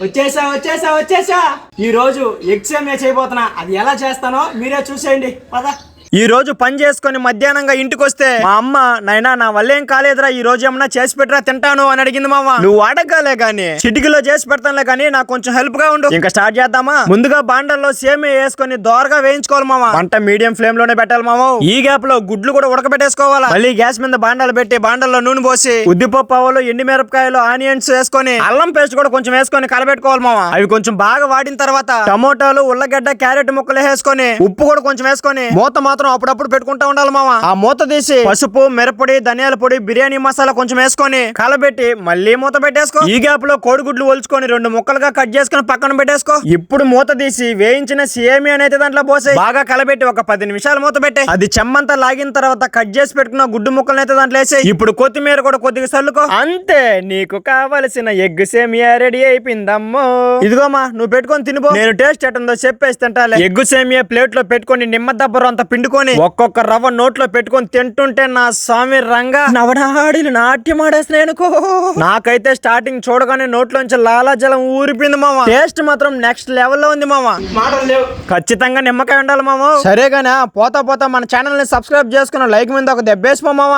వచ్చేసా. ఈ రోజు ఎగ్జామ్ చేయబోతున్నా. అది ఎలా చేస్తానో మీరే చూసేయండి. పద. ఈ రోజు పని చేసుకుని మధ్యాహ్నంగా ఇంటికి వస్తే మా అమ్మ, నైనా నా వల్ల ఏం కాలేదురా, ఈ రోజు ఏమన్నా చేసి పెట్టరా తింటాను అని అడిగింది. మామ నువ్వు అడగాలే గానీ చిటికలో చేసి పెడతానులే కానీ నాకు కొంచెం హెల్ప్ గా ఉండు. ఇంకా స్టార్ట్ చేద్దామా? ముందుగా బాండల్లో సేమియా వేసుకొని దోరగా వేయించుకోవాలి మామ. వంట మీడియం ఫ్లేమ్ లోనే పెట్టాలి మామ. ఈ గ్యాప్ లో గుడ్లు కూడా ఉడకబెట్టేసుకోవాలా. మళ్ళీ గ్యాస్ మీద బాండాలు పెట్టి బాండల్లో నూనె పోసి ఉద్దిపప్పు, ఆవాలు, ఎండి మిరపకాయలు, ఆనియన్స్ వేసుకొని అల్లం పేస్ట్ కూడా కొంచెం వేసుకొని కలబెట్టుకోవాలి మామ. అవి కొంచెం బాగా వాడిన తర్వాత టమోటాలు, ఉల్లగడ్డ, క్యారెట్ ముక్కలు వేసుకొని ఉప్పు కూడా కొంచెం వేసుకొని మూత మాత్రం అప్పుడప్పుడు పెట్టుకుంటా ఉండాలి మామ. ఆ మూత తీసి పసుపు, మిరపొడి, ధనియాల పొడి, బిర్యానీ మసాలా కొంచెం వేసుకొని కలబెట్టి మళ్ళీ మూత పెట్టేసుకో. ఈ గ్యాప్ లో కోడిగుడ్లు ఒలుచుకొని 2 ముక్కలుగా కట్ చేసుకుని పక్కన పెట్టేసుకో. ఇప్పుడు మూత తీసి వేయించిన సేమియా అనేది దాంట్లో పోసి బాగా కలబెట్టి ఒక 10 నిమిషాలు మూత పెట్టే. అది చెమ్మంతా లాగిన తర్వాత కట్ చేసి పెట్టుకున్న గుడ్డు ముక్కలు అయితే దాంట్లో వేసి ఇప్పుడు కొత్తిమీర కూడా కొద్దిగా చల్లుకో. అంతే, నీకు కావలసిన ఎగ్ సేమియా రెడీ అయిపోయిందమ్మో. ఇదిగోమా, నువ్వు పెట్టుకొని తినిపో. నేను టేస్ట్ ఎట్టుందో చెప్పేసి తింటాలే. ఎగ్ సేమియా ప్లేట్ లో పెట్టుకొని నిమ్మ దబ్బరు అంత పిండుకొని ఒక్కొక్క రవ్వ నోట్లో పెట్టుకొని తింటుంటే నా స్వామి రంగా నవడాడిలు నాట్యం ఆడేస్తున్నానుకో. నాకైతే స్టార్టింగ్ చూడగానే నోట్లోంచి లాలాజలం ఊరిపోయింది మామ. టేస్ట్ మాత్రం నెక్స్ట్ లెవెల్లో ఉంది మామ. మాటలు లేవు. ఖచ్చితంగా నిమ్మకాయ ఉండాలి మామ. సరేగానే పోతా మన ఛానల్ ని సబ్స్క్రైబ్ చేసుకున్న లైక్ మీద ఒక దెబ్బేసి మామ.